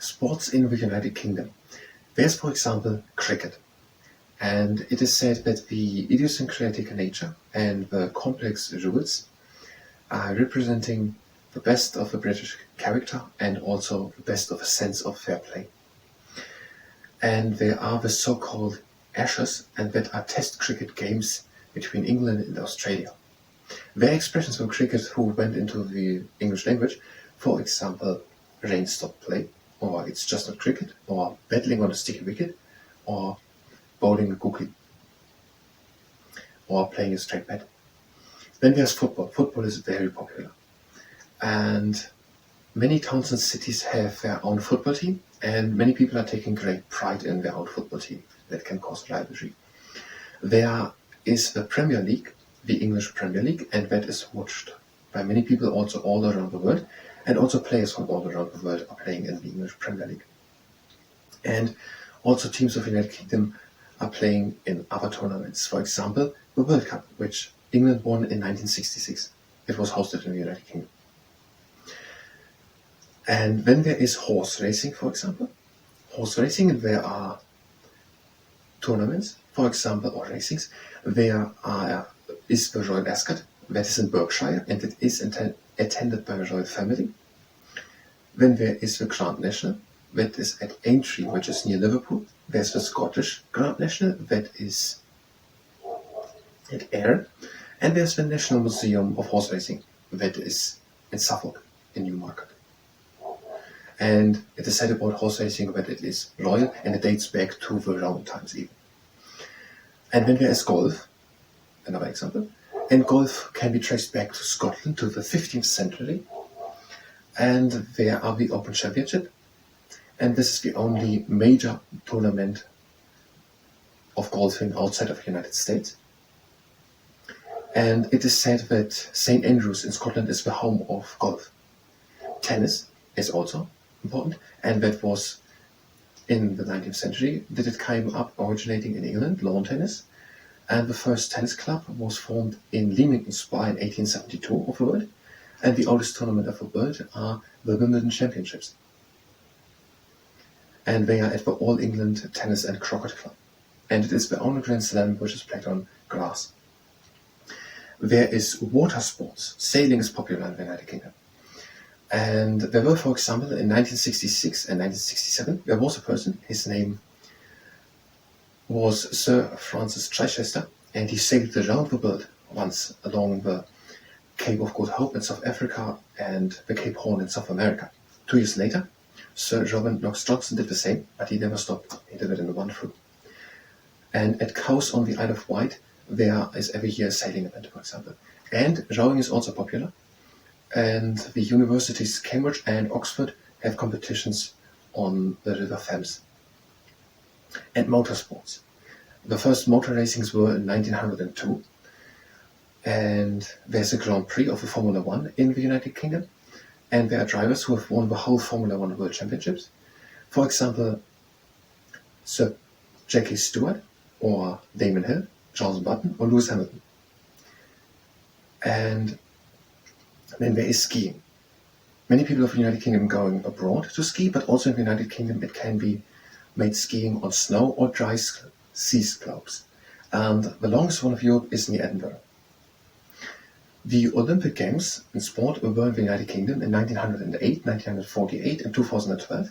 Sports in the United Kingdom. There's, for example, cricket. And it is said that the idiosyncratic nature and the complex rules are representing the best of the British character and also the best of a sense of fair play. And there are the so-called Ashes, and that are test cricket games between England and Australia. There are expressions from cricket who went into the English language, for example, rain stop play, or it's just not cricket, or battling on a sticky wicket, or bowling a goggly, or playing a straight bat. Then there's football. Football is very popular. And many towns and cities have their own football team, and many people are taking great pride in their own football team. That can cause rivalry. There is the Premier League, the English Premier League, and that is watched by many people also all around the world, and also players from all around the world are playing in the English Premier League. And also teams of the United Kingdom are playing in other tournaments. For example, the World Cup, which England won in 1966. It was hosted in the United Kingdom. And then there is horse racing, for example. Horse racing, there are tournaments, for example, or racings. There is the Royal Ascot, that is in Berkshire, and it is attended by the royal family. Then there is the Grand National, that is at Aintree, which is near Liverpool. There's the Scottish Grand National, that is at Ayr. And there's the National Museum of Horse Racing, that is in Suffolk, in Newmarket. And it is said about horse racing that it is royal, and it dates back to the Roman times even. And then there is golf, another example. And golf can be traced back to Scotland, to the 15th century. And there are the Open Championship. And this is the only major tournament of golfing outside of the United States. And it is said that St. Andrews in Scotland is the home of golf. Tennis is also important, and that was in the 19th century that it came up originating in England, lawn tennis. And the first tennis club was formed in Leamington Spa in 1872 of the world. And the oldest tournament of the world are the Wimbledon Championships. And they are at the All England Tennis and Croquet Club. And it is the only Grand Slam which is played on grass. There is water sports. Sailing is popular in the United Kingdom. And there were, for example, in 1966 and 1967, there was a person, his name was Sir Francis Chichester, and he sailed around the world once along the Cape of Good Hope in South Africa and the Cape Horn in South America. 2 years later, Sir Robin Knox Johnson did the same, but he never stopped. He did it in one trip. And at Cowes on the Isle of Wight, there is every year a sailing event, for example. And rowing is also popular. And the universities Cambridge and Oxford have competitions on the River Thames. And motorsports. The first motor racings were in 1902. And there's a Grand Prix of the Formula One in the United Kingdom. And there are drivers who have won the whole Formula One World Championships. For example, Sir Jackie Stewart, or Damon Hill, Charles Button, or Lewis Hamilton. And then there is skiing. Many people of the United Kingdom going abroad to ski, but also in the United Kingdom it can be made skiing on snow or dry sea slopes. And the longest one of Europe is near Edinburgh. The Olympic Games in sport were in the United Kingdom in 1908, 1948 and 2012.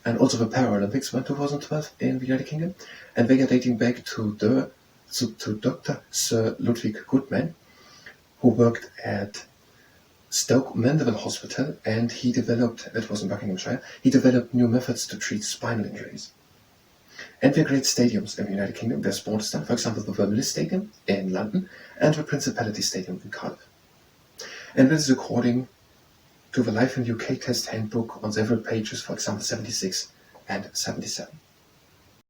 And also the Paralympics were in 2012 in the United Kingdom. And they are dating back to Dr. Sir Ludwig Goodman, who worked at Stoke Mandeville Hospital, and he developed, that was in Buckinghamshire, he developed new methods to treat spinal injuries. And there are great stadiums in the United Kingdom, there's sports done, for example the Wembley Stadium in London and the Principality Stadium in Cardiff. And this is according to the Life in UK Test Handbook on several pages, for example 76 and 77.